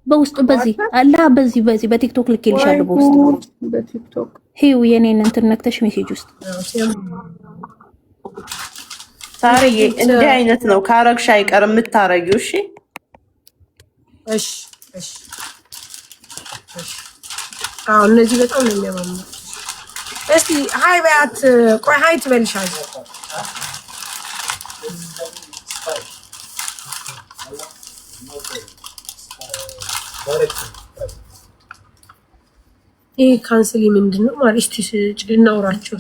በውስጥ በዚህ አላ በዚህ በቲክቶክ ልኬልሻለሁ በቲክቶክ ሄው የኔን እንትን ነክተሽ ሜሴጅ ውስጥ ሳርዬ እንዲህ አይነት ነው ካረግሽ አይቀር የምታረጊው። እሺ እሺ እሺ እሺ። እነዚህ በጣም ነው የሚያማምሩ። እስቲ ሃይ በያት። ቆይ ሃይ ትበልሻለሽ። ይሄ ካንስሊ ምንድነው ማለት? እስቲ እናውራቸው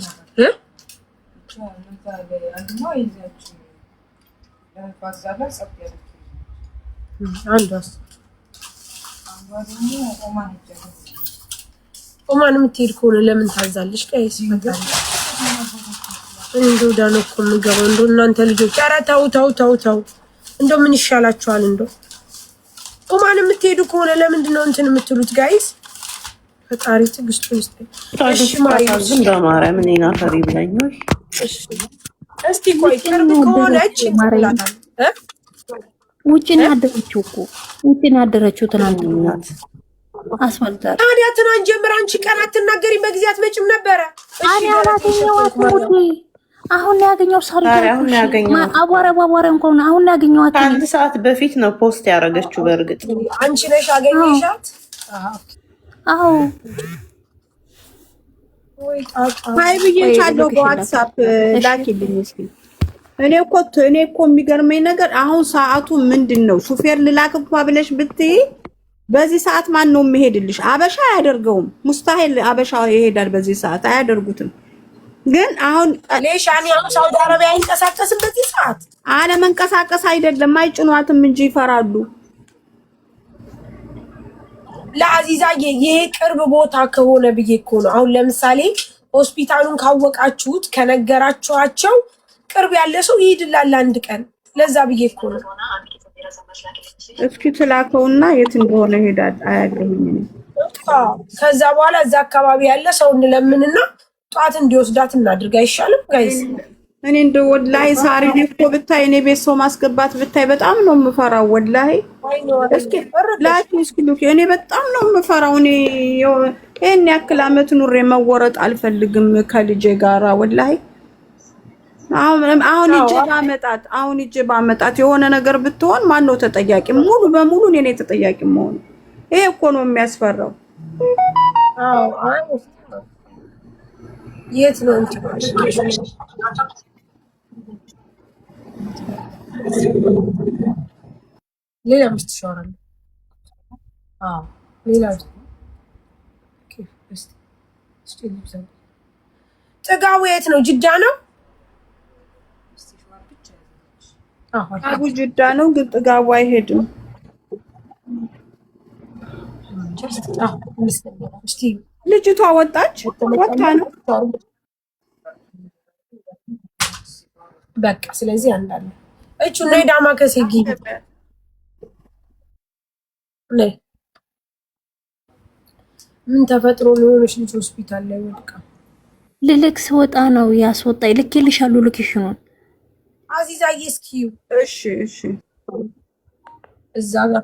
ኦማን የምትሄድ ከሆነ ለምን ታዛለሽ? ቀይስ ይመጣል እንደው ዳነ እኮ የምገባው እንደው እናንተ ልጆች ኧረ ተው ተው ተው ተው። እንደው ምን ይሻላችኋል? እንደው ኦማን የምትሄዱ ከሆነ ለምንድን ነው እንትን የምትሉት ጋይስ? ፈጣሪ ትዕግስቱን ይስጠኝ። እሺ ማርያም ግን በማርያም እኔና ፈሪ ብለኛል። እሺ እስቲ ቆይ ቅርብ ከሆነች ይላታል ውጪ ነው ያደረችው እኮ ውጪ ነው ያደረችው ትናንትና አስፈልጋለሁ። ታዲያ ትናንት ጀምር አንቺ ቀን አትናገሪም በጊዜ አትመጭም ነበረ። እሺ አሁን ያገኘው ሳሪ አሁን ያገኘው አቧራ እንኳን አሁን ያገኘዋት አንድ ሰዓት በፊት ነው ፖስት ያደረገችው። በእርግጥ አንቺ ነሽ አገኘሻት? አዎ ወይ አይ ብዬሻለሁ በዋትስአፕ ላኪልኝ እስኪ። እኔ እኮ የሚገርመኝ ነገር አሁን ሰዓቱ ምንድነው? ሹፌር ልላክባ ብለሽ ብትይ በዚህ ሰዓት ማን ነው የሚሄድልሽ? አበሻ አያደርገውም። ሙስታሂል አበሻ ይሄዳል በዚህ ሰዓት አያደርጉትም። ግን አሁን ለሻኒ አሁን ሳውዲ አረቢያ ይንቀሳቀስም በዚህ ሰዓት አለ መንቀሳቀስ አይደለም አይጭኗትም እንጂ ይፈራሉ። ለአዚዛዬ ይሄ ቅርብ ቦታ ከሆነ ብዬ እኮ ነው። አሁን ለምሳሌ ሆስፒታሉን ካወቃችሁት ከነገራችኋቸው ቅርብ ያለ ሰው ይሄድላል አንድ ቀን። ለዛ ብዬ እኮ ነው። እስኪ ትላከውና የት እንደሆነ ሄዳል አያገኝም። ከዛ በኋላ እዛ አካባቢ ያለ ሰው እንለምንና ጧት እንዲወስዳት እናድርግ አይሻልም ጋይስ? እኔ እንደው ወላሂ ሳሪ እኮ ብታይ እኔ ቤት ሰው ማስገባት ብታይ በጣም ነው የምፈራው ወላሂ። እስኪ ላኪ እስኪ ሉኪ እኔ በጣም ነው የምፈራው። እኔ ይሄን ያክል አመት ኑሬ መወረጥ አልፈልግም ከልጄ ጋራ ወላሂ። አሁን እጄ ባመጣት የሆነ ነገር ብትሆን ማን ነው ተጠያቂ? ሙሉ በሙሉ እኔ ነኝ ተጠያቂ መሆን። ይሄ እኮ ነው የሚያስፈራው። የት ነው እንት ሌላ ምስት ሻወራለ? ሌላ ጥጋቡ የት ነው? ጅዳ ነው? አቡ ጅዳ ነው፣ ግን ጥጋቡ አይሄድም። ልጅቷ ወጣች ወጣ ነው በቃ። ስለዚህ አንዳለ እቹ ነይ ዳማ ከሰጊ ነይ። ምን ተፈጥሮ ነው የሆነች ልጅ ሆስፒታል ላይ ወድቃ? ልልክ ስወጣ ነው ያስወጣኝ። ልኬልሻለሁ ሎኬሽኑን አዚዛዬ እስኪዩ። እሺ እሺ እዛ ጋር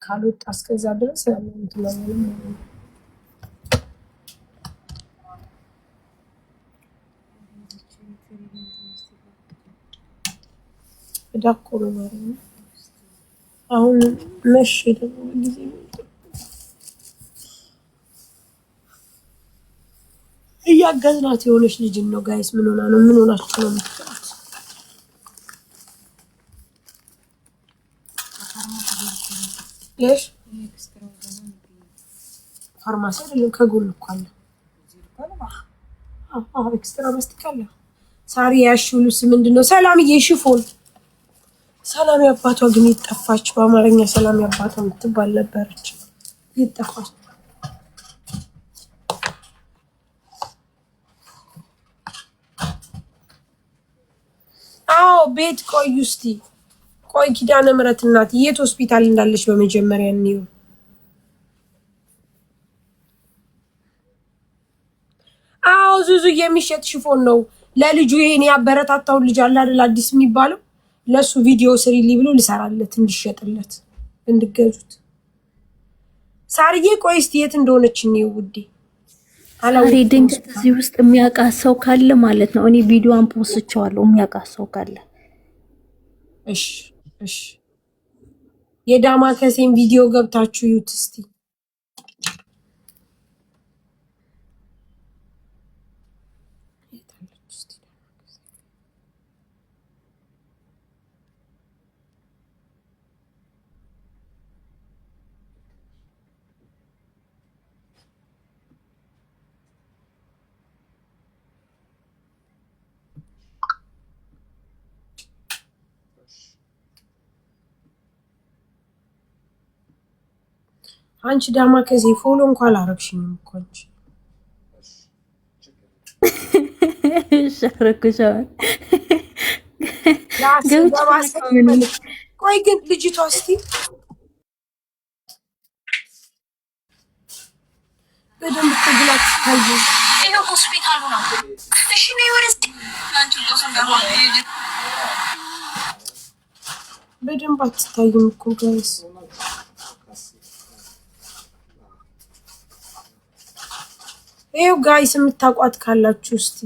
ካልወጣ እስከዛ ድረስ እንትላለን ዳኮሮ ማለት ነው። አሁን መሽ ደግሞ ጊዜ እያገዝናት የሆነች ልጅ ነው ጋይስ። ምን ሆና ነው? ምን ሆናችሁ ነው የምትጠራት? ለሽ ፋርማሲ አይደለም ከጎን እኮ አለ። ኤክስትራ መስቲክ አለ። ሳሪ ያሽው ልብስ ምንድነው? ሰላምዬ ሽፎን ሰላም ያባቷ ግን ይጠፋች። በአማርኛ ሰላም ያባቷ የምትባል ነበረች ይጠፋች። አዎ ቤት ቆዩ እስቲ ቆይ። ኪዳነ ምህረት እናት የት ሆስፒታል እንዳለች በመጀመሪያ እንየው። አዎ ዙዙ የሚሸጥ ሽፎን ነው ለልጁ። ይሄን ያበረታታው ልጅ አለ አይደል አዲስ የሚባለው ለሱ ቪዲዮ ስሪሊ ብሎ ልሰራለት እንዲሸጥለት እንድገዙት ሳርዬ ቆይ እስቲ የት እንደሆነች ነው ውዴ? ሳሪ ድንገት እዚህ ውስጥ የሚያውቃት ሰው ካለ ማለት ነው። እኔ ቪዲዮን ፖስትቸዋለሁ የሚያውቃት ሰው ካለ። እሺ የዳማከሴን ቪዲዮ ገብታችሁ ዩት እስቲ። አንቺ ዳማከሴ ፎሎ እንኳን አላረግሽኝም እኮ አንቺ። ሸረኩሻው ቆይ ግን ልጅቷ እስቲ በደንብ ትግላት ታዩ። ይሄ ሆስፒታሉ ነው። እሺ ነው ወረስ አንቺ ሎሰን በደንብ አትታይም እኮ ጋይስ። ይሄው ጋይስ የምታቋት ካላችሁ እስቲ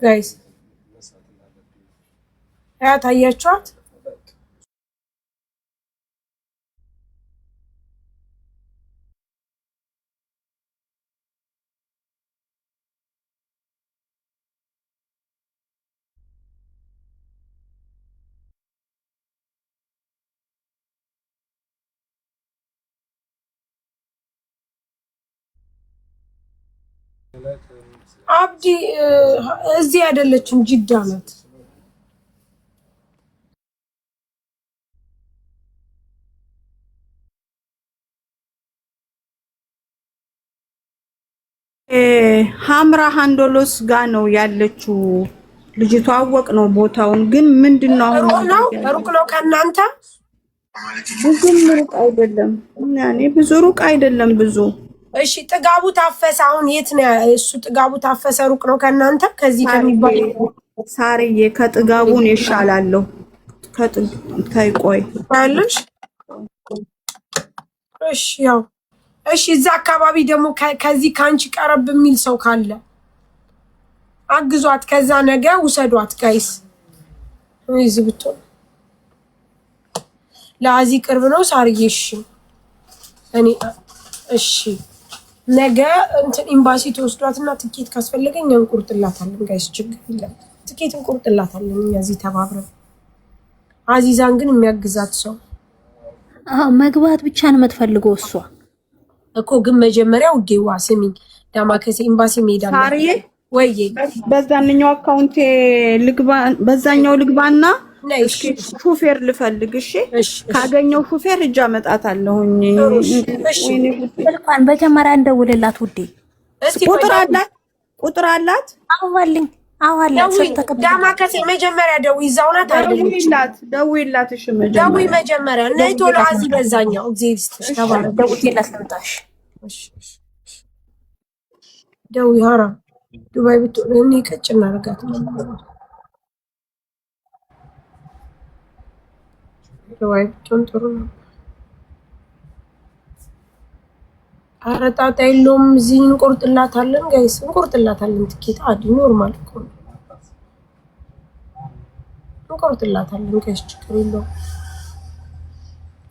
ጋይስ ታያችኋት? አብዲ እዚህ አይደለችም፣ ጅዳ ናት። ሀምራ ሃንዶሎስ ጋ ነው ያለችው ልጅቷ። አወቅ ነው ቦታውን ግን ምንድነው አሁን ሩቅ ነው ከእናንተ? ብዙም ሩቅ አይደለም፣ ያኔ ብዙ ሩቅ አይደለም ብዙ። እሺ ጥጋቡ ታፈሰ አሁን የት ነው እሱ? ጥጋቡ ታፈሰ ሩቅ ነው ከእናንተ? ከዚህ ከሚባል ሳርዬ ከጥጋቡን ይሻላለሁ። ቆይ አለሽ? እሺ ያው እሺ፣ እዛ አካባቢ ደግሞ ከዚህ ካንቺ ቀረብ የሚል ሰው ካለ አግዟት፣ ከዛ ነገ ውሰዷት ጋይስ። እዚህ ብትሆን ለአዚ ቅርብ ነው ሳርዬ። እሺ እኔ እሺ ነገ እንትን ኤምባሲ ተወስዷትና ትኬት ካስፈለገኝ እንቁርጥላታለን ጋይስ፣ ችግር የለም። ትኬት እንቁርጥላታለን እኛ እዚህ ተባብረን። አዚዛን ግን የሚያግዛት ሰው መግባት ብቻ ነው የምትፈልገው እሷ እኮ። ግን መጀመሪያ ውዴዋ ስሚኝ፣ ዳማከሴ ኤምባሲ ሜዳና ሳርዬ ወይ በዛኛው አካውንቴ ልግባ፣ በዛኛው ልግባና ሹፌር ልፈልግ። እሺ ካገኘው ሹፌር እጃ መጣታለሁኝ። ስልኳን መጀመሪያ እንደውልላት ውዴ። ቁጥር አላት? አዋልኝ አዋላት ዳማከሴ መጀመሪያ ደውይ፣ እዛው ናት አይደል? ደውይላት። እሺ ደውይ መጀመሪያ ነይ ቶሎ። አዚ በዛኛው እግዚአብሔር ይስጥሽ ተባረክ። ደውይላት ልምጣሽ። ደውይ ሀራ ዱባይ ብትሆን እኔ ቀጭ እናደርጋት ነው። ዱባይ ብትሆን ጥሩ ነው። ኧረ ጣጣ የለውም። እዚህ እንቆርጥላታለን ጋይስ፣ እንቆርጥላታለን። ትኬት አዲ ኖርማል እኮ ነው። እንቆርጥላታለን ጋይስ፣ ችግር የለውም።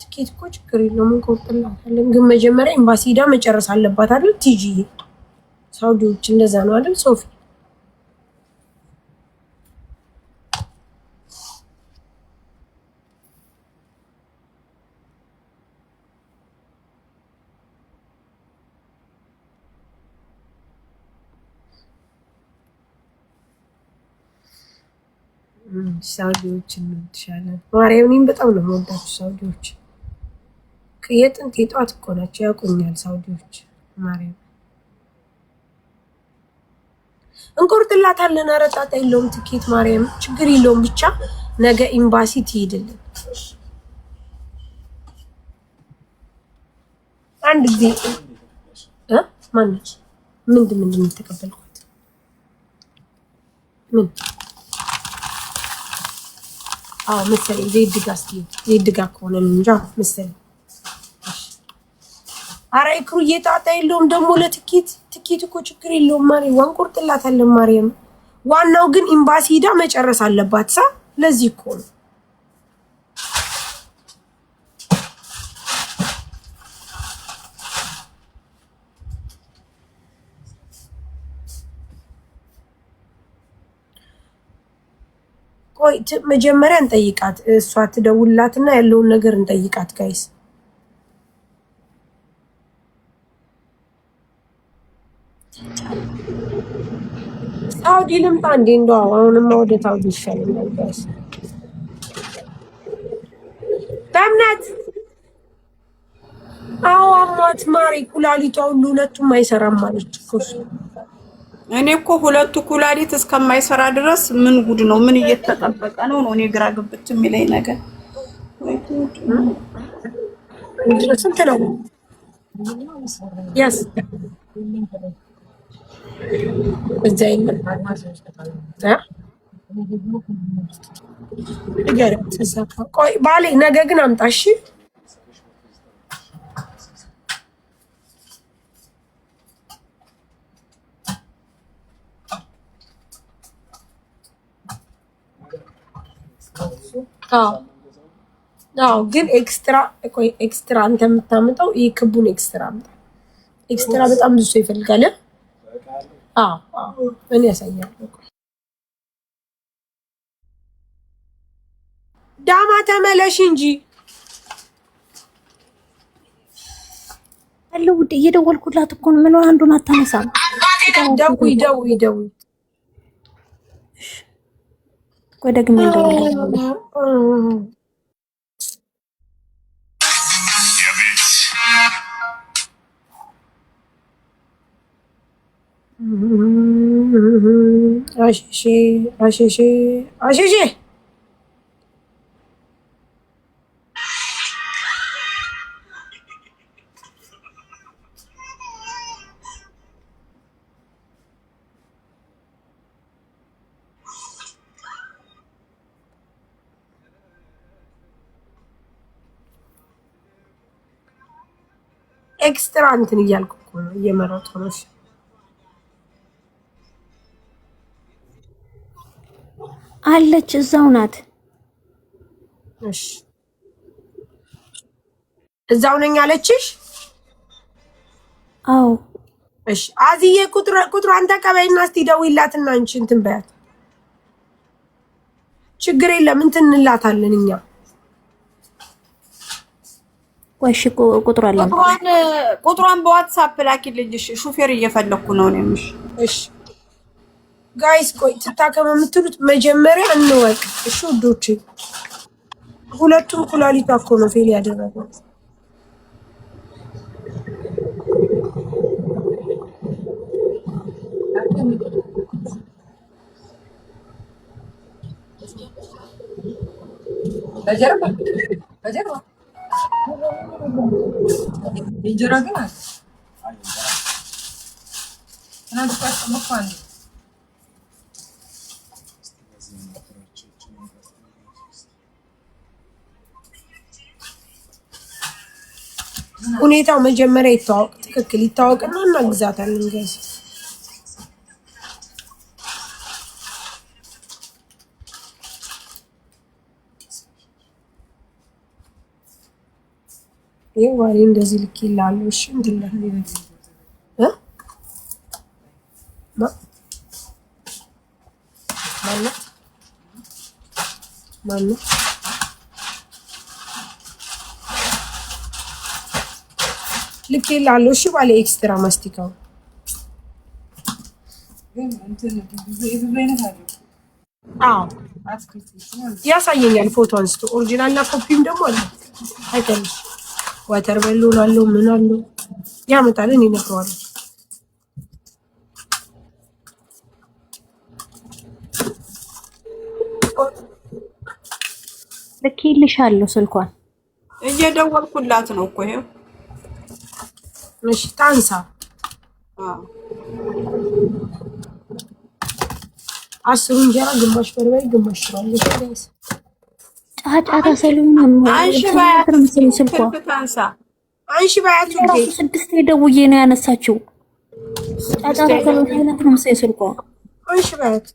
ትኬት እኮ ችግር የለውም፣ እንቆርጥላታለን። ግን መጀመሪያ ኤምባሲ ሄዳ መጨረስ አለባት አይደል? ቲጂ ሳውዲዎች እንደዛ ነው አይደል? ሶፊ ሳውዲዎች እንወድሻለን። ማርያምን በጣም ነው የምወዳችሁ ሳውዲዎች። የጥንት የጧት እኮ ናቸው፣ ያውቁኛል ሳውዲዎች። ማርያም እንቆርጥላታለን። ኧረ ጣጣ የለውም ትኬት፣ ማርያም ችግር የለውም። ብቻ ነገ ኤምባሲ ትሄድልን። አንድ ጊዜ ማነች ምንድን የተቀበልኳት ምን አዎ መሰለኝ ዜድ ጋር እስኪ ዜድ ጋር ከሆነ እንጃ መሰለኝ። ኧረ ኢክሩዬ ጣጣ የለውም ደግሞ ለትኬት እኮ ችግር የለውም። ማርያም ዋንቆርጥላታለን ማርያም። ዋናው ግን ኤምባሲ ሄዳ መጨረስ አለባት ሳ ለዚህ እኮ ነው። ቆይ መጀመሪያ እንጠይቃት፣ እሷ ትደውልላትና ያለውን ነገር እንጠይቃት ጋይስ። ሳውዲ ልምጣ እንዴ? እንደው አሁንማ ወደ ሳውዲ ይሻለኛል ጋይስ። በእምነት አዎ አሟት ማሪ ኩላሊቷ ሁሉ ሁለቱም አይሰራም ማለች እኮ። እኔ እኮ ሁለቱ ኩላሊት እስከማይሰራ ድረስ ምን ጉድ ነው? ምን እየተጠበቀ ነው? እኔ ግራ ግብት የሚለኝ ነገር ስንት ነው? ያስ እዛ ቆይ ባሌ ነገ ግን አምጣ እሺ። አዎ ግን ኤክስትራ አንተ የምታመጣው ይሄ ክቡን ኤክስትራ አምጣ። ኤክስትራ በጣም ብዙ ሰው ይፈልጋል። እኔ ያሳያለሁ። ዳማ ተመለሽ እንጂ አለው። እየደወልኩላት እኮ ነው። ምን አንዱን አታነሳም? ደውይ ቆይ ደግሜ እንደውላለሁ። አሸሼ ኤክስትራ እንትን እያልኩ እኮ ነው እየመረጡ ነው። አለች እዛው ናት። እሺ እዛው ነኝ አለችሽ? አዎ እሺ አዚዬ ቁጥሯን ተቀበይና እስቲ ደውይላትና አንቺ እንትን በያት። ችግር የለም እንትን እንላታለን እኛ። ወይሽ ቁጥሩ አለ። ቁጥሯን በዋትስአፕ ላኪልኝ። ሹፌር እየፈለኩ ነው እኔም። እሺ ጋይስ ቆይ ትታከም የምትሉት መጀመሪያ እንወቅ እሺ ውዶቼ። ሁለቱም ኩላሊቷ እኮ ነው ፌል ያደረገው። በጀርባ እንጀራ ግን አለ ሁኔታው መጀመሪያ ይታወቅ፣ ትክክል ይታወቅና እናግዛታለን ጋይስ። ይሄ ዋሪ እንደዚህ ልክ ይላሉ። እሺ እንድላህ ማነው ልክ ይላሉ። እሺ ባለ ኤክስትራ ማስቲካው ያሳየኛል ፎቶ አንስቶ። ኦሪጂናል እና ኮፒም ደግሞ አለ አይተንሽ ዋተር በሉ ላለው ምን አለው ያመጣልን ይነግረዋል። ልኬልሻለሁ ስልኳን እየደወልኩላት ነው እኮ ይሄው። እሺ ታንሳ 10 እንጀራ ግማሽ በርበሬ ግማሽ ሽሮ ጫጫታ ሰለሆነ ነው ስልኳ አንሺ ባያት ራሱ 6 ደውዬ ነው ያነሳችው። ጫጫታ ሰለሆነ ነው ስልኳ አንሺ ባያት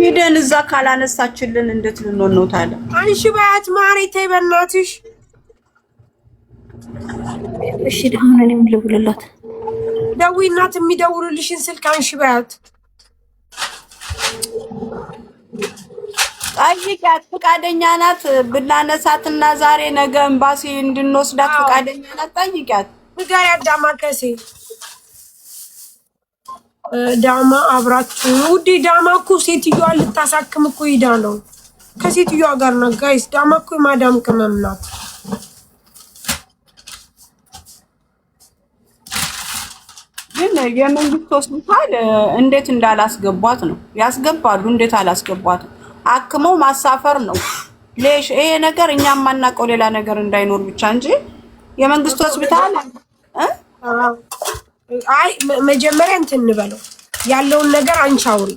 ሄደን እዛ ካላነሳችልን እንዴት ልንሆን ነው ታዲያ? አንሺ ባያት ማሬ ተይ በእናትሽ። እሺ ደህና ነኝ ልብልላት ደውይ እናት የሚደውሉልሽን ስልክ አንሺ ባያት። ጠይቂያት ፈቃደኛ ናት ብናነሳትና ዛሬ ነገ ኤምባሲ እንድንወስዳት ፈቃደኛ ናት። ጠይቂያት ንገሪያት ዳማከሴ ዳማ አብራችሁ ውዴ። ዳማ እኮ ሴትዮዋ ልታሳክም እኮ ሄዳ ነው ከሴትዮዋ ጋር ነው ጋይስ። ዳማ እኮ የማዳም ቅመም ናት። ግን የመንግስት ሆስፒታል እንዴት እንዳላስገቧት ነው ያስገባሉ። እንዴት አላስገቧትም? አክመው ማሳፈር ነው ሌሽ። ይሄ ነገር እኛም ማናውቀው ሌላ ነገር እንዳይኖር ብቻ እንጂ የመንግስት ሆስፒታል አይ መጀመሪያ እንትን እንበለው ያለውን ነገር አንቺ አውሪ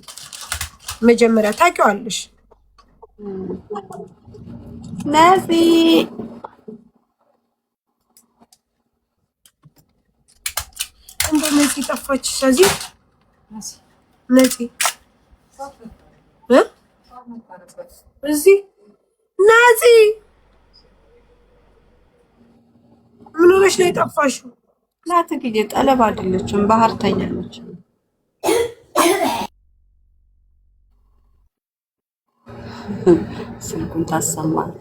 መጀመሪያ ታውቂዋለሽ። ነፂ እንደ ነፂ ጠፋች። ስለዚህ ነፂ እዚህ ነፂ ምን ሆነሽ ነው የጠፋሽው? ላትግዴ ጠለብ አይደለችም ባህርተኛ ነች። ስልኩን ታሰማል።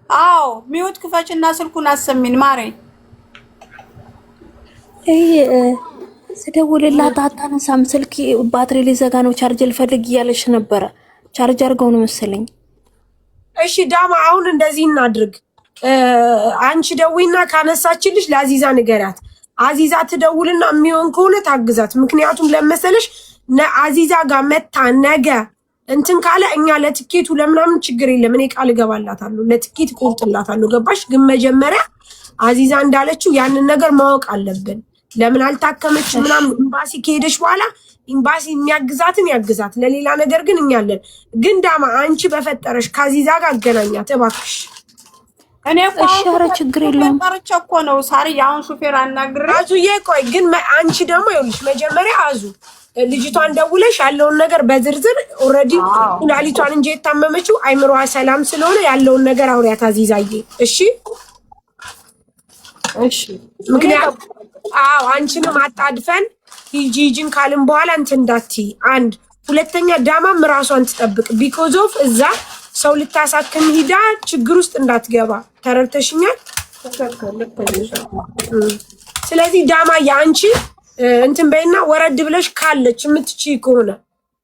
አዎ ሚውት ክፈችና ስልኩን አሰሚን ማሬ። ስደውልላት አታነሳም። ስልክ ባትሪ ሊዘጋ ነው ቻርጅ ልፈልግ እያለሽ ነበረ። ቻርጅ አድርገው ነው መሰለኝ። እሺ ዳማ አሁን እንደዚህ እናድርግ። አንቺ ደዊና ካነሳችልሽ ለአዚዛ ንገሪያት። አዚዛ ትደውልና የሚሆን ከሆነ ታግዛት። ምክንያቱም ለመሰለሽ አዚዛ ጋር መታ ነገ እንትን ካለ እኛ ለትኬቱ ለምናምን ችግር የለም። እኔ ቃል እገባላታለሁ ለትኬት ቆርጥላታለሁ። ገባሽ? ግን መጀመሪያ አዚዛ እንዳለችው ያንን ነገር ማወቅ አለብን። ለምን አልታከመች ምናምን ኤምባሲ ከሄደች በኋላ ኤምባሲ የሚያግዛትን ያግዛት። ለሌላ ነገር ግን እኛ አለን። ግን ዳማ አንቺ በፈጠረሽ ከአዚዛ ጋር አገናኛት እባክሽ። እኔ ኧረ ችግር የለውም ጠርቼ እኮ ነው ሳሪ። አሁን ሹፌር አናግሬ አዙዬ ቆይ ግን አንቺ ደግሞ ይኸውልሽ መጀመሪያ አዙ ልጅቷን ደውለሽ ያለውን ነገር በዝርዝር ኦልሬዲ ኩላሊቷን እንጂ የታመመችው አይምሮዋ ሰላም ስለሆነ ያለውን ነገር አውሪያት አዚዛዬ። እሺ እሺ። ምክንያቱም አዎ አንቺንም አጣድፈን ሂጂን ካልን በኋላ እንትን እንዳትዪ። አንድ ሁለተኛ ዳማም ራሷን ትጠብቅ። ቢኮዝ ኦፍ እዛ ሰው ልታሳክም ሂዳ ችግር ውስጥ እንዳትገባ ተረድተሽኛል? ስለዚህ ዳማ የአንቺ እንትን በይና ወረድ ብለሽ ካለች የምትችይ ከሆነ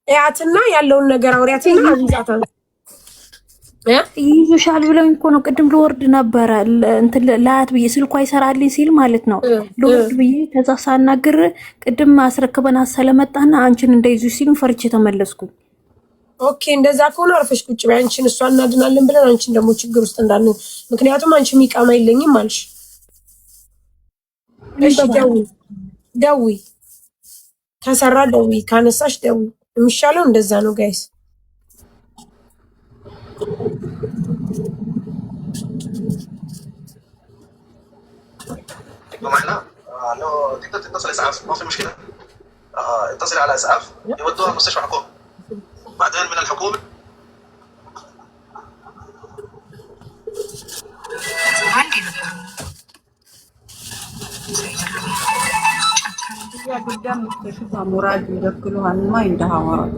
እያትና ያለውን ነገር አውሪያትና አዚዛታ ይይዙሻል ብለውኝ እኮ ነው። ቅድም ልወርድ ነበረ እንትን ላያት ብዬ ስልኳ ይሰራልኝ ሲል ማለት ነው። ልወርድ ብዬ ከዛ ሳናግር ቅድም አስረክበን ስለመጣና አንቺን እንደይዙ ሲሉ ፈርቼ ተመለስኩኝ። ኦኬ እንደዛ ከሆነ አርፈሽ ቁጭ በይ። አንቺን እሷ እናድናለን ብለን አንቺን ደግሞ ችግር ውስጥ እንዳለን። ምክንያቱም አንቺ የሚቃማ የለኝም አልሽ። እሺ ደውይ ከሰራ ደውይ፣ ካነሳሽ ደውይ። የሚሻለው እንደዛ ነው ጋይስ። بمعنى انه تقدر تتصل اسعاف ما في مشكله. اتصل على اسعاف يودوها مستشفى حكومي. بعدين من الحكومه يا قدام مستشفى مراد يدخلوها ما عندها ورق.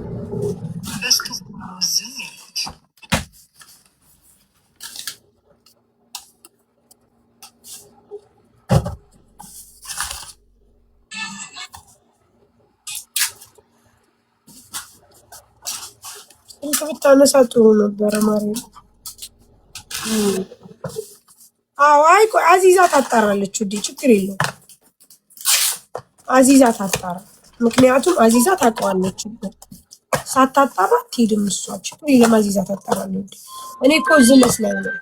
انت بتعنس طول نبره ማርያም አይ አዚዛ ታጣራለች ውዴ ችግር የለው አዚዛ ታጣራ ምክንያቱም አዚዛ ታውቀዋለች ሳታጣራ ትሄድም እሷ ችግር የለም አዚዛ ታጣራለች እኔ እኮ ዝም መስለኝ ነው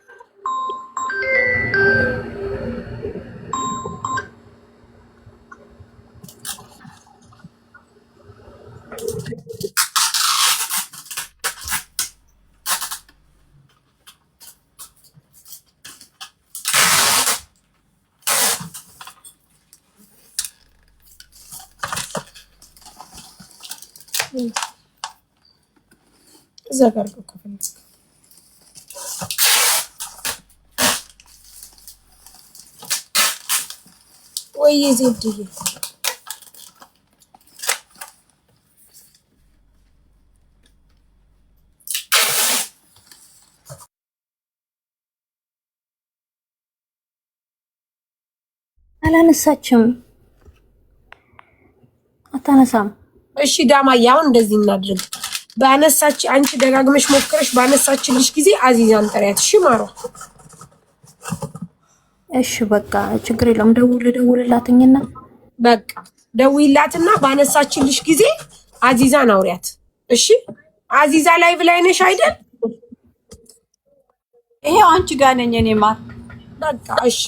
ዘጋርኩ ከፈለክ ወይ ዜድዬ አላነሳችም አታነሳም እሺ ዳማ ያው እንደዚህ እናድርግ ባነሳች አንቺ ደጋግመሽ ሞክረሽ ባነሳችልሽ ጊዜ አዚዛን ጥሪያት እሺ ማሮ እሺ በቃ ችግር የለም ደውልላትኝና በቃ ደውይላትና ባነሳችልሽ ጊዜ አዚዛን አውሪያት እሺ አዚዛ ላይቭ ላይ ነሽ አይደል ይሄው አንቺ ጋር ነኝ እኔ ማር በቃ እሺ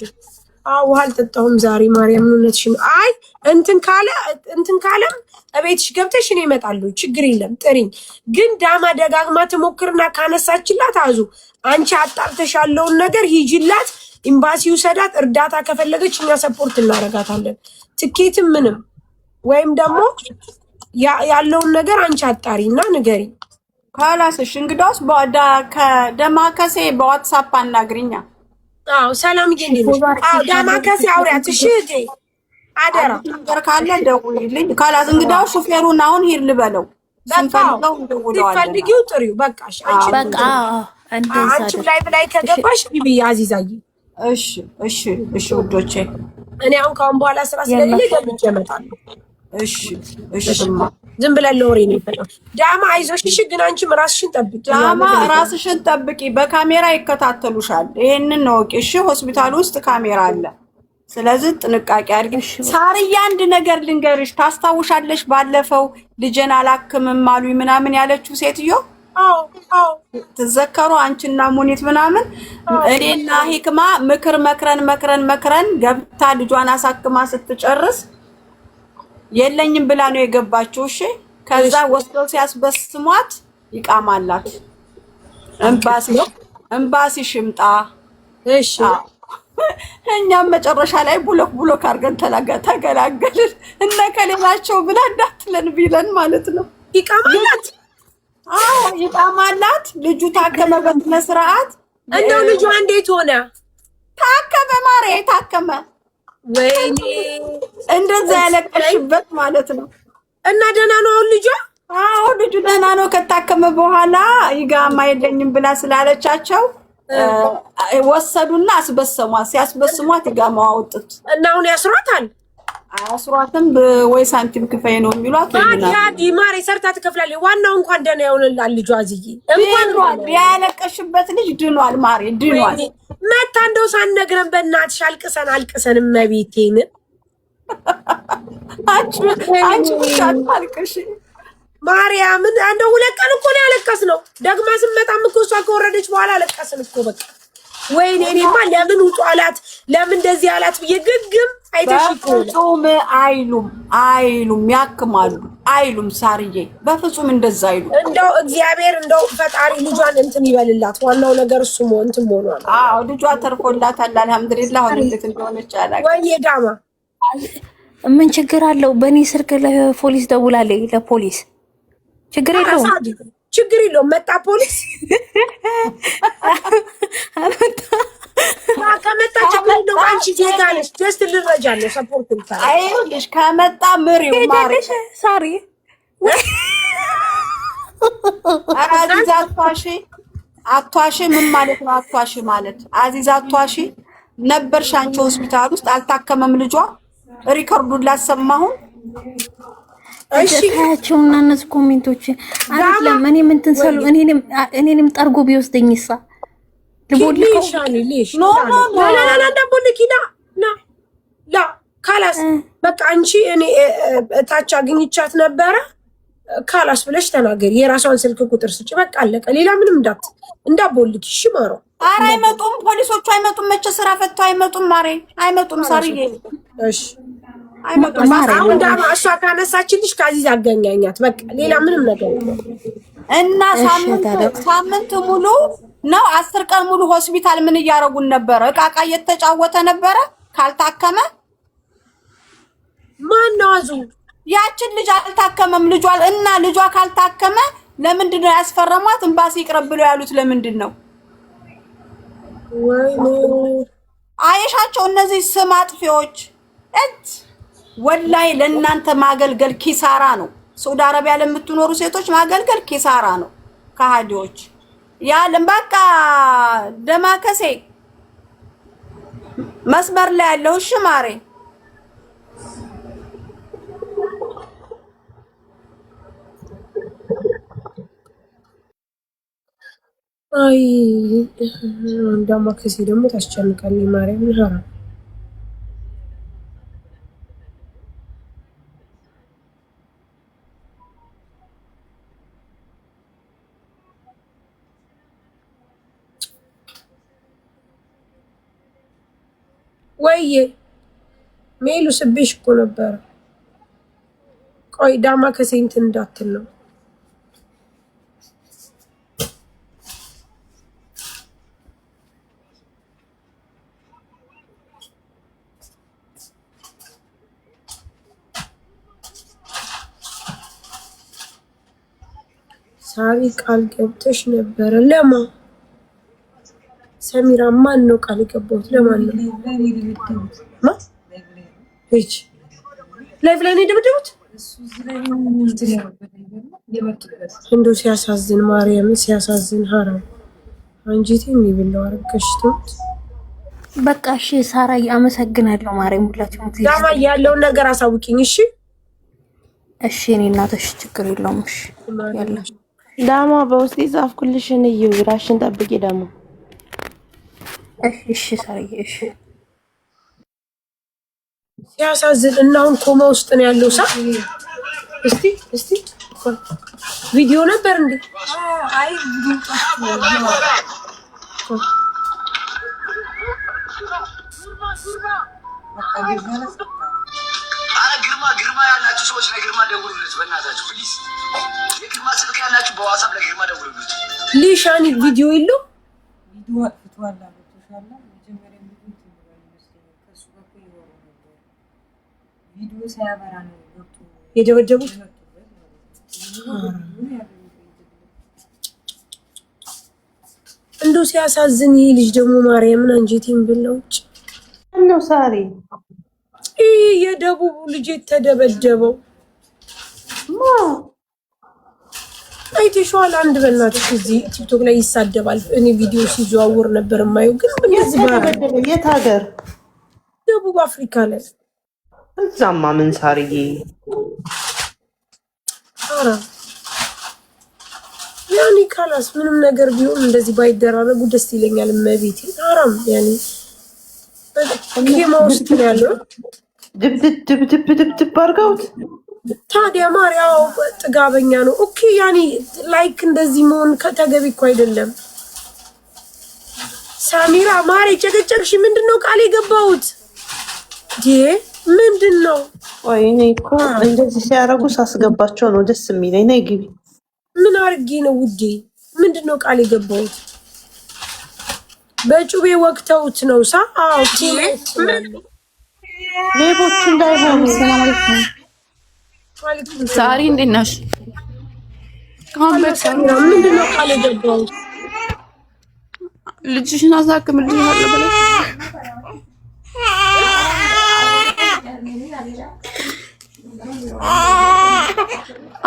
አው አልጠጣሁም ዛሬ ማርያም እውነትሽን አይ እንትን ካለም እቤትሽ ገብተሽ እኔ እመጣለሁ ችግር የለም ጥሪኝ ግን ዳማ ደጋግማ ትሞክርና ካነሳችላት አዙ አንቺ አጣርተሽ ያለውን ነገር ሂጂላት ኤምባሲው ሰዳት እርዳታ ከፈለገች እኛ ሰፖርት እናረጋታለን ትኬትም ምንም ወይም ደግሞ ያለውን ነገር አንቺ አጣሪና ንገሪ ካላስሽ እንግዳውስ ከደማከሴ በዋትስአፕ አናግሪኛ አው ሰላም ይገኝልኝ አው ዳማከሴ አውሪያት እሺ እቴ አደራ ነገር ካለ ደውይልኝ ካላስ እንግዳው ሹፌሩን አሁን ሂድ ልበለው ስንፈልገው እንደውለዋለን ትፈልጊው ጥሪው በቃሽ አንቺ በቃ እንደዛ አንቺ ላይ ከገባሽ ቢቢ አዚዛዬ እሺ ውዶቼ እኔ አሁን ካሁን በኋላ ስራ ስለሌለ ገብቼ እመጣለሁ እሺ ዝም ብለን ለወሬ ነው ይፈለው ዳማ አይዞሽ እሺ ግን አንቺም ራስሽን ጠብቂ ዳማ ራስሽን ጠብቂ በካሜራ ይከታተሉሻል ይሄንን ነው እሺ ሆስፒታል ውስጥ ካሜራ አለ ስለዚህ ጥንቃቄ አድርጊ ሳርያ አንድ ነገር ልንገርሽ ታስታውሻለሽ ባለፈው ልጄን አላክምም አሉኝ ምናምን ያለችው ሴትዮ አዎ ተዘከሩ አንቺና ሙኒት ምናምን እኔና ሂክማ ምክር መክረን ገብታ ልጇን አሳክማ ስትጨርስ የለኝም ብላ ነው የገባችው እሺ ከዛ ወስደው ሲያስበስሟት ይቃማላት ኤምባሲ ሽምጣ እሺ እኛም መጨረሻ ላይ ብሎክ አድርገን ተገላገልን እነ ከሌላቸው ብላ እንዳትለን ቢለን ማለት ነው ይቃማላት ይቃማላት ልጁ ታከመ በስነ ስርዓት እንደው ልጁ እንዴት ሆነ ታከመ ማሬ ታከመ ወይኔ እንደዛ ያለቀሽበት ማለት ነው እና ደህና ነው ልጁ ልጁ ደህና ነው ከታከመ በኋላ ይጋማ የለኝም ብላ ስላለቻቸው ወሰዱና አስበሰሟት ሲያስበስሟት ይጋማው አውጥት እና አሁን ያስሯታል አስሯትም ወይ ሳንቲም ክፈይ ነው የሚሏት ያዲ ማሬ ሰርታ ትከፍላለች ዋናው እንኳን ደህና ይሆንላል ልጁ አዝዬ እንኳን ያለቀሽበት ልጅ ድኗል ማሬ ድኗል መታ እንደው ሳንነግረን በእናትሽ አልቅሰን መቤቴን አንቺ ብቻ አልቅሽ ማርያምን እንደው ሁለት ቀን እኮ ነው ያለቀስነው ደግማ ስመጣም እኮ እሷ ከወረደች በኋላ አለቀስን እኮ በቃ ወይኔ እኔማ ለምን ውጡ አላት ለምን እንደዚህ አላት ብዬ ግግም አይተሽ እኮ አይሉም ያክማሉ አይሉም ሳርዬ በፍጹም እንደዛ አይሉ እንደው እግዚአብሔር እንደው ፈጣሪ ልጇን እንትን ይበልላት ዋናው ነገር እሱ እንትን ሆኗል ልጇ ተርፎላታል አልሐምዱሊላህ አሁን እንዴት እንደሆነች አላውቅም ወይ ዳማ ምን ችግር አለው በእኔ ስልክ ለፖሊስ ደውላለች ለፖሊስ ችግር የለውም መጣ ፖሊስ ከመጣች ነው አንቺ ዜጋ ነሽ። ደስ ልረጃለሁ ሰፖርት ልታረግ አይልሽ ከመጣ ምሪው ማሪ ሳሪ አዚዛ አቷሺ ምን ማለት ነው? አቷሺ ማለት አዚዛ አቷሺ ነበርሽ አንቺ ሆስፒታል ውስጥ አልታከመም ልጇ። ሪከርዱን ላሰማሁ። እሺ ታያቸውና እነዚህ ኮሜንቶች አይደለም እኔ ምን ትንሰሉ እኔንም ጠርጎ ቢወስደኝሳ ልቦልከው ሊሽ ኖ እንዳቦልኪና ላ ካላስ በቃ አንቺ እኔ ታች አግኝቻት ነበረ ካላስ ብለሽ ተናገሪ። የራሷን ስልክ ቁጥር ስጪ። በቃ አለቀ። ሌላ ምንም እንዳቦልኪ። እሺ ማሮ ኧረ አይመጡም፣ ፖሊሶቹ አይመጡም። መቼ ስራ ፈተው አይመጡም። ማሬ አይመጡም። ሳርዬ እሺ አይመጡም። አሁን ዳማ እሷ ካነሳችልሽ ከዚህ አገኛኛት። በቃ ሌላ ምንም ነገር እና ሳምንት ሙሉ ነው 10 ቀን ሙሉ ሆስፒታል ምን እያረጉን ነበረ? እቃቃ እየተጫወተ ነበረ። ካልታከመ ማን ነው አዙ? ያችን ልጅ አልታከመም። ልጇ ካልታከመ ለምንድን ነው ያስፈረሟት? ኤምባሲ ይቅረብ ብለው ያሉት ለምንድን ነው? ወይኔ አይሻቸው እነዚህ ስም አጥፊዎች። ወላይ ለእናንተ ማገልገል ኪሳራ ነው። ሳውዲ አረቢያ ለምትኖሩ ሴቶች ማገልገል ኪሳራ ነው። ከሃዲዎች ያለም በቃ ደማከሴ መስመር ላይ ያለው እሺ ማሬ አይ ደማከሴ ደግሞ ታስጨንቃለች ማርያም ይሃራ ወይዬ ሜሉ ስብሽ እኮ ነበር። ቆይ ዳማከሴ እንትን እንዳትል ነው። ሳሪ ቃል ገብተሽ ነበረ። ለማ ሰሚራ ማን ነው ቃል የገባሁት? ለማን ነው? እቺ ላይቭ ላይ ነው የደበደቡት። እንደው ሲያሳዝን፣ ማርያም ሲያሳዝን። ሀራም አንጂቴ የሚብለው አረጋሽቶት። በቃ እሺ ሳራ አመሰግናለሁ። ማርያም ሁላችሁም ዳማ ያለውን ነገር አሳውቂኝ። እሺ እሺ እኔ እናትሽ ችግር የለውም። እሺ ያለ ዳማ በውስጥ ጻፍኩልሽን እዩ። ራሽን ጠብቂ ዳማ። እሺ ሳርዬ እሺ። ሲያሳዝን እና አሁን ኮማ ውስጥ ነው ያለው። ሳ እስቲ ቪዲዮ ነበር እንዴ? አይ ግርማ ያላችሁ ሰዎች ለግርማ ደውሉለት በእናታችሁ ፕሊዝ። የግርማ ስልክ ያላችሁ በዋትስአፕ ለግርማ ደውሉለት። ሊሻኒ ቪዲዮ የለው ቪዲዮ ሳያበራ ነው የደበደቡት። እንደው ሲያሳዝን። ይሄ ልጅ ደግሞ ማርያምን አንጀቴን ብለውጭ ነው ሳሪ። ይሄ የደቡብ ልጅ የተደበደበው አይተሽዋል? አንድ በእናትሽ እዚህ ቲክቶክ ላይ ይሳደባል። እኔ ቪዲዮ ሲዘዋውር ነበር የማየው። ግን እንደዚህ ባደረገ የት ሀገር? ደቡብ አፍሪካ ላይ። እዛማ ምን ሳርዬ? ኧረ ያኔ ካላስ ምንም ነገር ቢሆን እንደዚህ ባይደራረጉ ደስ ይለኛል። እመቤቴ አራም ያኔ ኬማ ውስጥ ነው ያለው። ድብድብ አድርገውት ታዲያ ማርያው ጥጋበኛ ነው። ኦኬ ያኔ ላይክ እንደዚህ መሆን ከተገቢ እኮ አይደለም። ሳሚራ ማሬ ጨቀጨቅሽ። ምንድነው ቃል የገባሁት? ምንድነው? ወይ እኔ እኮ እንደዚህ ሲያረጉ ሳስገባቸው ነው ደስ የሚለኝ። ነይ ግቢ። ምን አርጌ ነው ውዴ? ምንድነው ቃል የገባሁት? በጩቤ ወቅተውት ነው ሳ ኦኬ ሌቦች እንዳይሆኑ። ሰላም አለይኩም ሳሪ እንዴት ነሽ? ምንድነው ቃል የገባሁት? ልጅሽን አሳክምልሻለሁ ብለሽ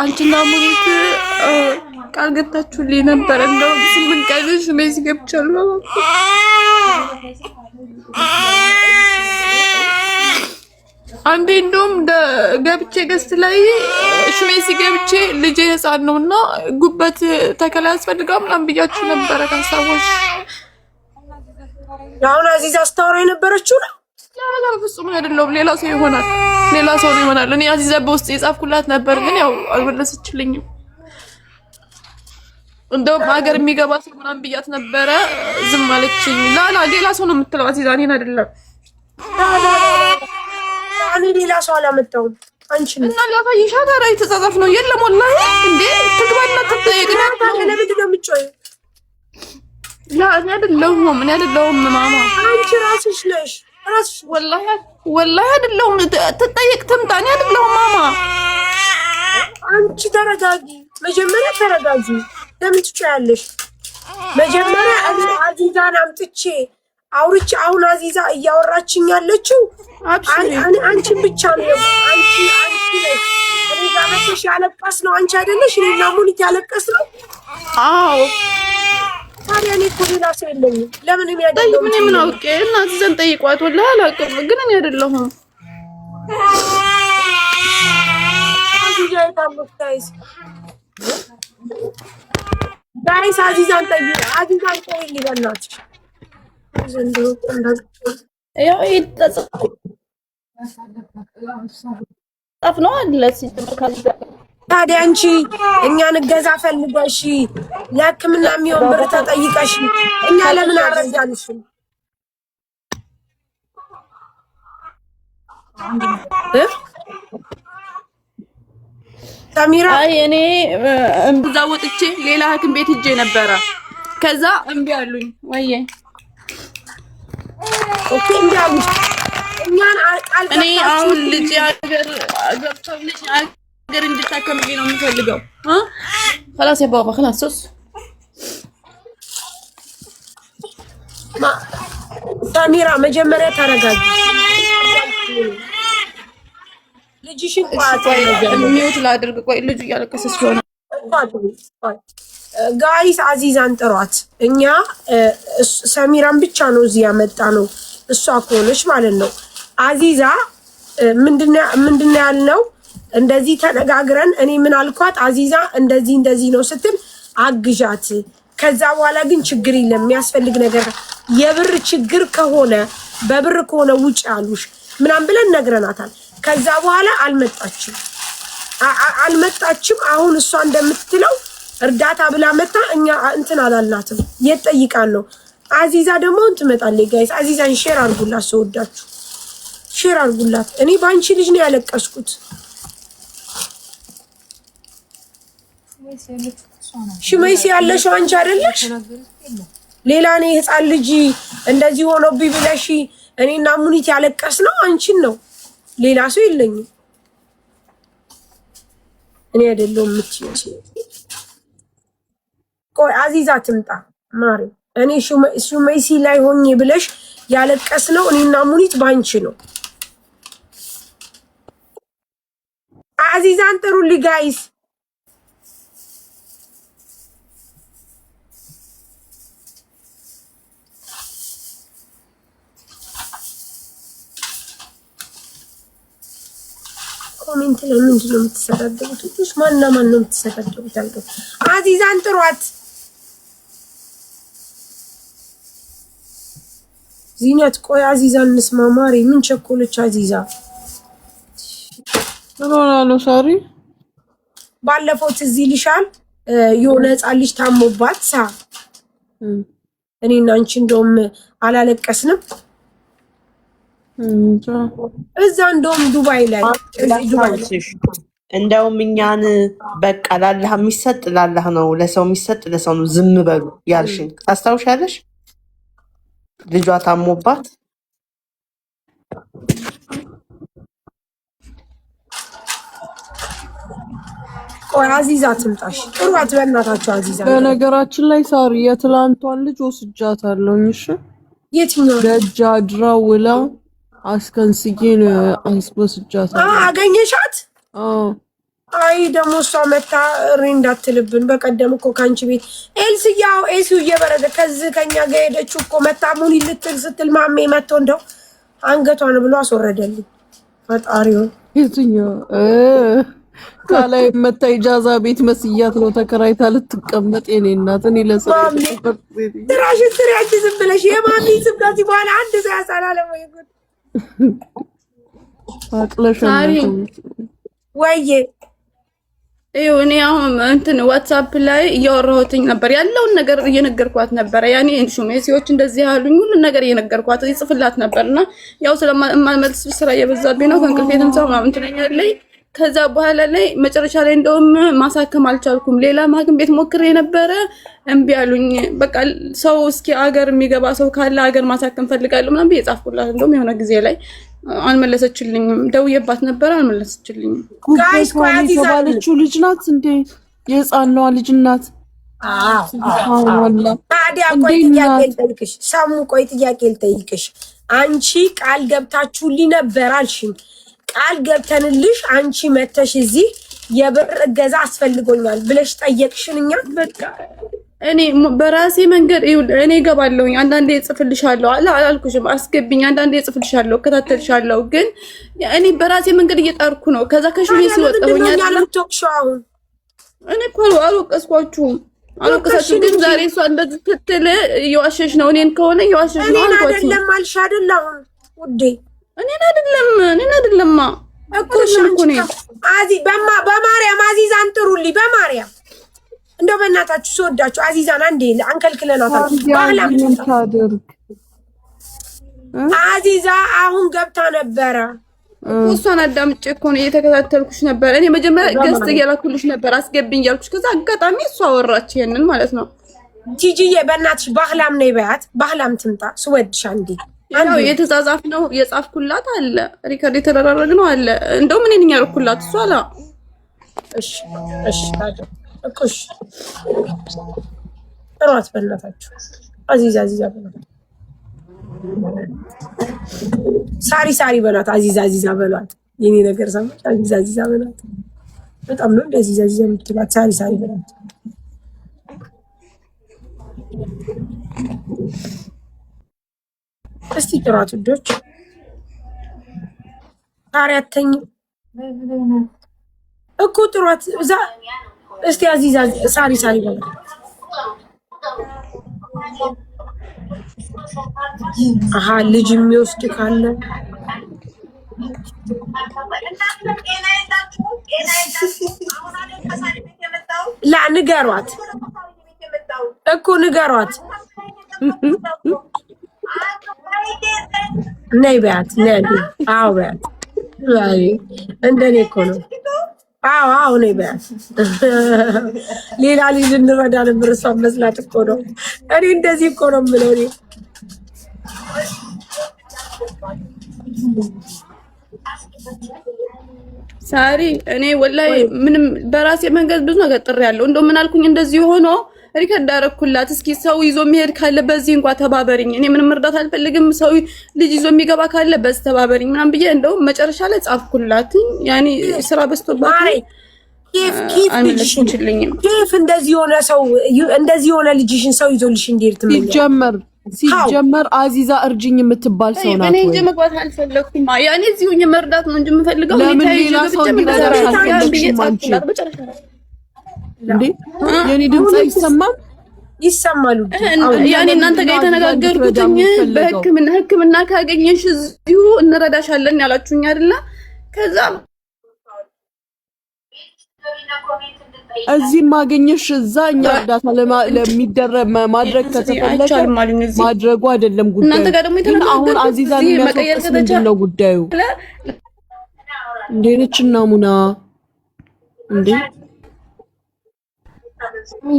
አንቺና ሙኒት ቃል ገብታችሁልኝ ነበር። እንደው 8 ቀን ሽሜሲ ገብቻለሁ። አንዴ እንደውም ገብቼ ገስት ላይ ሽሜሲ ገብቼ ልጄ ህፃን ነውና ጉበት ተከላ ያስፈልጋል ምናምን ብያችሁ ነበረ። ካሳቦሽ አሁን አዚዛ አስታወራ የነበረችው ነው። ላ ፍጹም አይደለም። ሌላ ሰው ይሆናል፣ ሌላ ሰው ነው ይሆናል። እኔ አዚዛ በውስጥ የጻፍኩላት ነበር፣ ግን ያው አልመለሰችልኝም። እንደውም ሀገር የሚገባ ሰው ምናምን ብያት ነበረ፣ ዝም አለችኝ። ላላ ሌላ ሰው ነው የምትለው አዚዛ፣ እኔን አይደለም። እኔ ሌላ ሰው አላመጣሁም። አንቺ ነው እና ላሳይሻ ታዲያ የተጻጻፍ ነው። የለም ወላሂ እንዴ ትግባና ትጠይቅና ለምንድን ነው የምትጮይው? ላ እኔ አይደለሁም ማማ፣ አንቺ ራስሽ ነሽ። ራስሽ ወላሂ አይደለሁም። ትጠይቅ ትምጣ። እኔ አይደለሁም ማማ። አንቺ ተረጋጊ፣ መጀመሪያ ተረጋጊ። ለምን ትጮያለሽ? መጀመሪያ አዚዛን አምጥቼ አውርቼ፣ አሁን አዚዛ እያወራችኝ ያለችው አንቺን ብቻ ነው። አንቺ ነሽ እኔ ጋር መጥተሽ ያለቀስ ነው አንቺ አይደለሽ? እኔና ሙኒት ያለቀስ ነው። አዎ ታዲያ እኔ እኮ ሌላ ሰው የለኝም። ለምን የሚያደርገው ምን አውቄ እና አዚዛን ጠይቋት። ወላሂ አላውቅም፣ ግን እኔ አይደለሁም። አዚዛ የታለች? ጋይስ አዚዛን ጠይቅ። አዚዛን ጠይቅ በእናትሽ። ዘንድሮ ያው ይተጻጻፍ ነው አይደል? ሲተመካል ታዲያ አንቺ እኛን እገዛ ፈልገሽ ለሕክምና የሚሆን ብር ተጠይቀሽ እኛ ለምን አረዳንሽም? ሰሚራ አይ እኔ እምብዛ ወጥቼ ሌላ ሐኪም ቤት ሄጄ ነበረ። ከዛ እምቢ አሉኝ። ወይዬ ኦኬ እምቢ አሉሽ። እኛን አልቃል እኔ አሁን ልጅ ሀገር ገብተው ልጅ ሀገር እንድታከምልኝ ነው የምፈልገው። خلاص يا بابا خلاص ሱስ ሰሚራ መጀመሪያ ተረጋጊ። ልጅሽን ሚውት ላድርግ። ቆይ ልጁ እያለቀሰ ስለሆነ ጋይስ አዚዛን ጥሯት። እኛ ሰሚራን ብቻ ነው እዚህ ያመጣ ነው፣ እሷ ከሆነች ማለት ነው። አዚዛ ምንድነው ያልነው? እንደዚህ ተነጋግረን እኔ ምን አልኳት? አዚዛ እንደዚህ ነው ስትል አግዣት። ከዛ በኋላ ግን ችግር የለም የሚያስፈልግ ነገር የብር ችግር ከሆነ በብር ከሆነ ውጭ ያሉሽ ምናምን ብለን ነግረናታል። ከዛ በኋላ አልመጣችም። አሁን እሷ እንደምትለው እርዳታ ብላ መጣ። እኛ እንትን አላልናትም። የት ጠይቃን ነው? አዚዛ ደግሞ ትመጣለች። ጋይስ አዚዛን ሼር አድርጉላት፣ ሰውዳችሁ ሼር አድርጉላት። እኔ በአንቺ ልጅ ነው ያለቀስኩት። ሽመይሲ ያለሽው አንቺ አይደለሽ? ሌላ እኔ ህፃን ልጅ እንደዚህ ሆኖብኝ ብለሽ እኔና ሙኒት ያለቀስ ነው አንቺን ነው። ሌላ ሰው የለኝም። እኔ አይደለሁም የምትይኝ። ቆይ አዚዛ ትምጣ ማሪ። እኔ ሹመይሲ ላይ ሆኜ ብለሽ ያለቀስ ነው እኔና ሙኒት ባንቺ ነው። አዚዛን ጥሩልኝ ጋይስ። ኮሜንት ላይ ምንድን ነው የምትሰዳደቡት? እሺ ማን ነው የምትሰዳደቡት? አልገባም። አዚዛን ጥሯት። ዚነት ቆይ አዚዛን እንስማ ማሪ። ምን ቸኮለች አዚዛ? ነው ሳሪ ባለፈው ትዝ ይልሻል የሆነ ህፃን ልጅ ታሞባት እኔና አንቺ እንደውም አላለቀስንም። እዛ እንደውም ዱባይ ላይ እንደውም እኛን በቃ ላላህ የሚሰጥ ላላህ ነው፣ ለሰው የሚሰጥ ለሰው ነው፣ ዝም በሉ ያልሽኝ ታስታውሻለሽ? ልጇ ታሞባት ቆይ አዚዛ ትምጣሽ። ጥሯት በእናታችሁ አዚዛ። በነገራችን ላይ ሳሪ የትላንቷን ልጅ ወስጃታለሁ። እሺ የትኛው ደጅ አድራ ውላ አስከንስዬ ወስጃታለሁ። አገኘሻት? አዎ። አይ ደግሞ እሷ መታ እሪ እንዳትልብን። በቀደም እኮ ካንቺ ቤት ኤልስያው ኤሱ እየበረደ ከዚህ ከኛ ጋር ሄደችው እኮ መታ ሙኒ ልትል ስትል ማሜ መጥቶ እንደው አንገቷን ብሎ አስወረደልኝ። ፈጣሪው የትኛው ካላይ መታ ኢጃዛ ቤት መስያት ነው ተከራይታ ልትቀመጥ። የኔ እናት እኔ ለሰራሽ ትራሽ ዝም ብለሽ የማሚ ስም ከዚህ በኋላ አንድ ሰው ያሳላለ ወይ ጉድ አቅለሽ ወይዬ ይኸው እኔ አሁን እንትን ዋትስአፕ ላይ እያወራሁትኝ ነበር ያለውን ነገር እየነገርኳት ነበር። ያኔ ሹሜሲዎች እንደዚህ ያሉኝ ሁሉ ነገር እየነገርኳት ይጽፍላት ነበርና ያው ስለማልመልስ ስራ እየበዛብኝ ነው ከእንቅልፌ ተንሳው ምናምን ትለኛለች። ከዛ በኋላ ላይ መጨረሻ ላይ እንደውም ማሳከም አልቻልኩም። ሌላ ማክም ቤት ሞክሬ ነበረ እምቢ አሉኝ። በቃ ሰው እስኪ አገር የሚገባ ሰው ካለ አገር ማሳከም ፈልጋለሁ ምናምን ብዬ ጻፍኩላት። እንደውም የሆነ ጊዜ ላይ አልመለሰችልኝም። ደውዬባት ነበር አልመለሰችልኝም። ጋይስ ኳት የተባለችው ልጅ ናት እንዴ? የህፃኗ ልጅ ናት። ታዲያ ቆይ ጥያቄ ልጠይቅሽ ሰሙ። ቆይ ጥያቄ ልጠይቅሽ። አንቺ ቃል ገብታችሁልኝ ነበር አልሽኝ። ቃል ገብተንልሽ አንቺ መተሽ እዚህ የብር እገዛ አስፈልጎኛል ብለሽ ጠየቅሽን። እኛ በቃ እኔ በራሴ መንገድ እኔ እገባለሁኝ። አንዳንዴ እጽፍልሻለሁ አላልኩሽም? አስገብኝ። አንዳንዴ እጽፍልሻለሁ፣ እከታተልሻለሁ። ግን እኔ በራሴ መንገድ እየጣርኩ ነው። ከዛ ከሹሜ ሲወጣሁኝ አሁን እኔ እኮ አልወቀስኳችሁም፣ አልወቀሳችሁም። ግን ዛሬ እሷ እንደዚህ ስትል እየዋሸሽ ነው። እኔን ከሆነ እየዋሸሽ ነው አልኳት። አይደለም አልሽ አይደል? አሁን ውዴ እኔን አይደለማ እኮ አዚ በማርያም አዚዛን ጥሩልኝ። በማርያም እንደው በእናታችሁ ስወዳችሁ አዚዛን አንዴ አንከልክለናታል። አዚዛ አሁን ገብታ ነበረ። እሷን አዳምጬ እኮ ነው እየተከታተልኩሽ ነበር። እኔ መጀመሪያ ገስት እያላኩልሽ ነበር አስገብኝ እያልኩሽ። ከዛ አጋጣሚ እሷ አወራች ይሄንን ማለት ነው። ቲጂዬ በእናትሽ ባህላም ነይ በያት። ባህላም ትምጣ ስወድሽ አንዴ ያው የተጻጻፍ ነው የጻፍኩላት አለ ሪከርድ የተደረረግ ነው አለ። እንደውም እኔ ነኝ ያልኩላት እሷ አላ። እሺ ታዲያ እኮሽ ጥሯት በእናታችሁ። አዚዛ በላት። ሳሪ በላት። አዚዛ በላት። የኔ ነገር ሰማች። አዚዛ በላት። በጣም ነው እንደዚህ አዚዛ የምትላት። ሳሪ በላት። እስቲ ጥሯት ውዶች። ታሪያተኝ እኮ ጥሯት እዛ። እስቲ አዚዛ ሳሪ በላት። አሃ ልጅ የሚወስድ ካለ ላ ንገሯት እኮ ንገሯት። ነይ በያት። አዎ በያት። እንደኔ እኮ ነው። አዎ ነይ በያት። ሌላ ልጅ እንረዳ ነበር። እሷን መስላት እኮ ነው። እኔ እንደዚህ እኮ ነው የምለው። እኔ ሳሪ እኔ ወላሂ ምንም በራሴ መንገድ ብዙ ነገር ጥሬያለሁ። እንደው ምን አልኩኝ እንደዚህ ሆኖ ሪከርድ አደረኩላት። እስኪ ሰው ይዞ የሚሄድ ካለ በዚህ እንኳን ተባበሪኝ። እኔ ምንም እርዳታ አልፈልግም። ሰው ልጅ ይዞ የሚገባ ካለ በዚህ ተባበሪኝ ምናምን ብዬ እንደው መጨረሻ ላይ ጻፍኩላት። ያኔ ስራ በዝቶባት አልመለሰችልኝም። ኬፍ እንደዚህ ሆነ ሰው እንደዚህ ሆነ ልጅሽን ሰው ይዞልሽ እንዴት ትመኛለሽ? ሲጀመር አዚዛ እርጅኝ የምትባል ሰው ናት። እኔ እንጂ መግባት አልፈለኩም። ያኔ እዚሁ መርዳት ነው እንጂ የምፈልገው ለምን ሌላ ሰው እንዲረዳሽ አልፈለግሽም አንቺ? እንዴ የኔ ድምጽ አይሰማም? ይሰማሉ። ያኔ እናንተ ጋር የተነጋገርኩትኝ በሕክምና ካገኘሽ እዚሁ እንረዳሻለን ያላችሁኝ አይደለ? ከዛ እዚህ ማገኘሽ እዛ እኛ እርዳታ ለሚደረግ ማድረግ ከተፈለገ ማድረጉ አይደለም ጉዳዩ። እናንተ ጋር ደግሞ አሁን አዚዛን የሚያስወቅስ ምንድን ነው ጉዳዩ? እንዴ ነች ናሙና እንዴ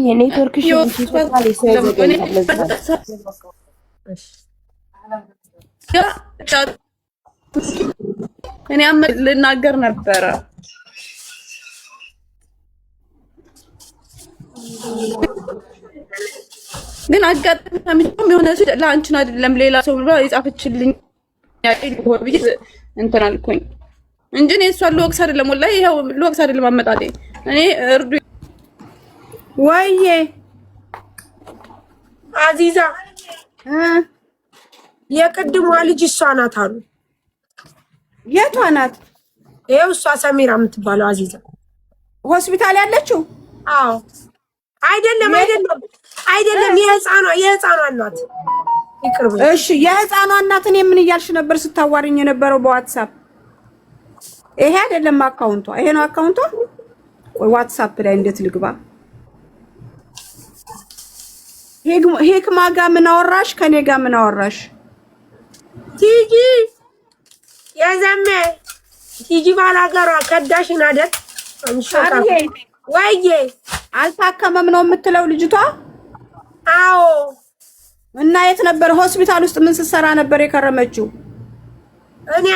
የኔትወርክሽ እኔ ልናገር ነበረ ግን አጋጣሚ የሆነ ሰው ለአንቺን አይደለም ሌላ ሰው ብሎ የጻፈችልኝ ያይልሆ ብዬ እንትን አልኩኝ እንጂ እኔ እሷን ልወቅስ አይደለም ወላሂ ይሄው ልወቅስ አይደለም አመጣጤ እኔ እርዱ ወይዬ አዚዛ የቅድሟ ልጅ እሷ ናት አሉ። የቷ ናት? ይኸው እሷ ሰሚራ የምትባለው አዚዛ ሆስፒታል ያለችው? አዎ አይደለም የህፃኗ እናት ይቅርብ። እሺ የህፃኗ እናት እኔ ምን እያልሽ ነበር ስታዋሪኝ የነበረው በዋትስአፕ? ይሄ አይደለም አካውንቷ። ይሄ ነው አካውንቷ። ቆይ ዋትስአፕ ላይ እንዴት ልግባ? ሄክማ ጋር ምን አወራሽ? ከኔ ጋር ምን አወራሽ? ቲጂ የዘመ ቲጂ ባላገሯ ከዳሽን አይደል? አንሻካ ወይዬ አልታከመም ነው የምትለው ልጅቷ? አዎ። እና የት ነበር? ሆስፒታል ውስጥ ምን ስትሰራ ነበር የከረመችው? እኔ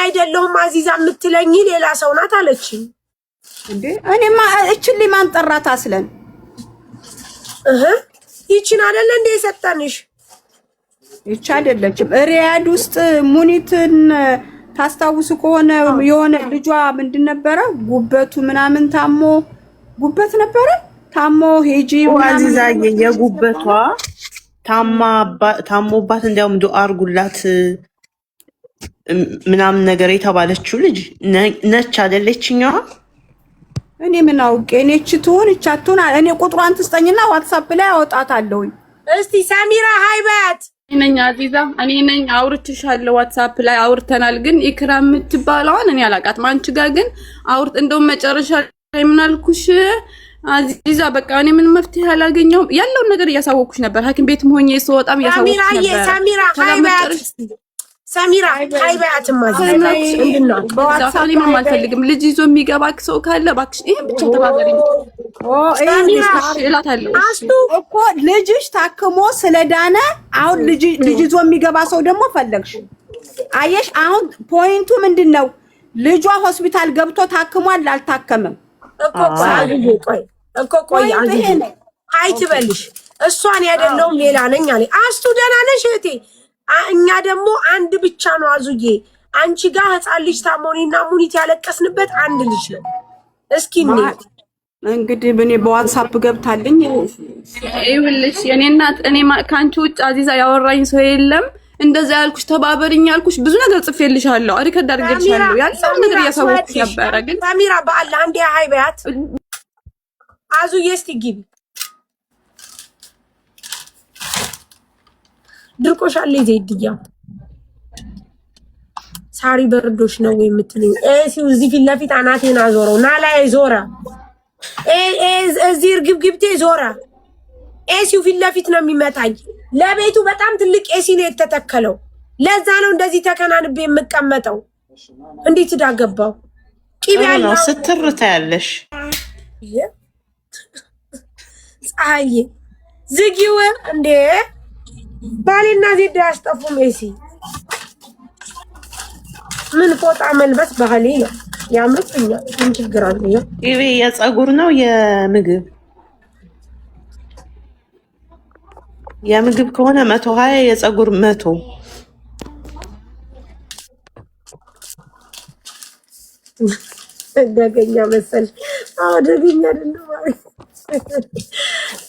አይደለሁም አዚዛ የምትለኝ ሌላ ሰው ናት አለችኝ። እንዴ እኔማ እቺን ማን ጠራት? አስለን ይቺን አይደለ እንደ የሰጠንሽ? ይቺ አይደለችም። ሪያድ ውስጥ ሙኒትን ታስታውሱ ከሆነ የሆነ ልጇ ምንድን ነበረ ጉበቱ ምናምን ጉበት ነበረ ታሞ ሄጂ አዚዛዬ የጉበቷ ታሞባት እንዲያውም ዱአ አርጉላት ምናምን ነገር የተባለችው ልጅ ነች አይደለችኛዋ? እኔ ምን አውቄ? እኔ እቻቱን እኔ ቁጥሯን ትስጠኝና ዋትስአፕ ላይ አወጣታለሁ። እስቲ ሰሚራ ሃይበት ነኝ አዚዛ እኔ ነኝ አውርቼሻለሁ። ዋትስአፕ ላይ አውርተናል። ግን ኢክራም የምትባለውን እኔ አላውቃትም። አንቺ ጋር ግን እንደውም መጨረሻ ላይ ምን አልኩሽ አዚዛ? በቃ እኔ ምን መፍትሄ አላገኘሁም። ያለውን ነገር እያሳወቅኩሽ ነበር። ሐኪም ቤት ሆኜ ስወጣም እያሳወቅሽ ነበር። ሰሚራ ሃይበት በዋትስአፕ ላይ ምንም አልፈልግም። ልጅ ይዞ የሚገባ ሰው ካለ እባክሽ ይሄን ብቻ ተባበሪኝ። እኮ ልጅሽ ታክሞ ስለዳነ አሁን ልጅ ይዞ የሚገባ ሰው ደግሞ ፈለግሽ። አየሽ አሁን ፖይንቱ ምንድነው? ልጇ ሆስፒታል ገብቶ ታክሟል አልታከመም እኮ ቆይ አይ ትበልሽ እሷን ያደለውም ሌላ ነኝ አለ አስቱ። ደህና ነሽ እህቴ? እኛ ደግሞ አንድ ብቻ ነው አዙዬ። አንቺ ጋር ህፃን ልጅ ታሞኒና ሙኒት ያለቀስንበት አንድ ልጅ ነው። እስኪ እንግዲህ እኔ በዋትስአፕ ገብታልኝ ይኸውልሽ የኔ እናት እኔ ካንቺ ውጭ አዚዛ ያወራኝ ሰው የለም። እንደዛ ያልኩሽ ተባበሪኝ ያልኩሽ ብዙ ነገር ጽፌልሻለሁ። አሪከዳ አድርጌልሻለሁ። ያለው ነገር እያሳወቅኩሽ ነበረ። ግን ሰሚራ በአላህ አንዴ ሃይበት አዙዬ እስቲ ግቢ ድርቆሻል ዘይድያ ሳሪ በርዶሽ ነው የምትሉኝ? እሺው እዚህ ፊት ለፊት አናቴን አዞረው ናላይ ዞራ እዚህ እርግብግብቴ ዞራ ኤሲው ፊት ለፊት ነው የሚመታኝ። ለቤቱ በጣም ትልቅ ኤሲ ነው የተተከለው። ለዛ ነው እንደዚህ ተከናንቤ የምቀመጠው። እንዴት ዳገባው ቂብ ያለው ስትርታ ያለሽ ፀሐይ ዝጊው እንዴ ባሌና ዜድ ያስጠፉም ኤሲ ምን ፎጣ መልበስ ባህሌ ነው ያምርብኛል። ምን ችግር አለ? ይሄ የፀጉር ነው የምግብ ከሆነ 120 የፀጉር 100 ደገኛ መሰል። አዎ ደገኛ አይደለም ማለት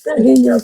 ደገኛ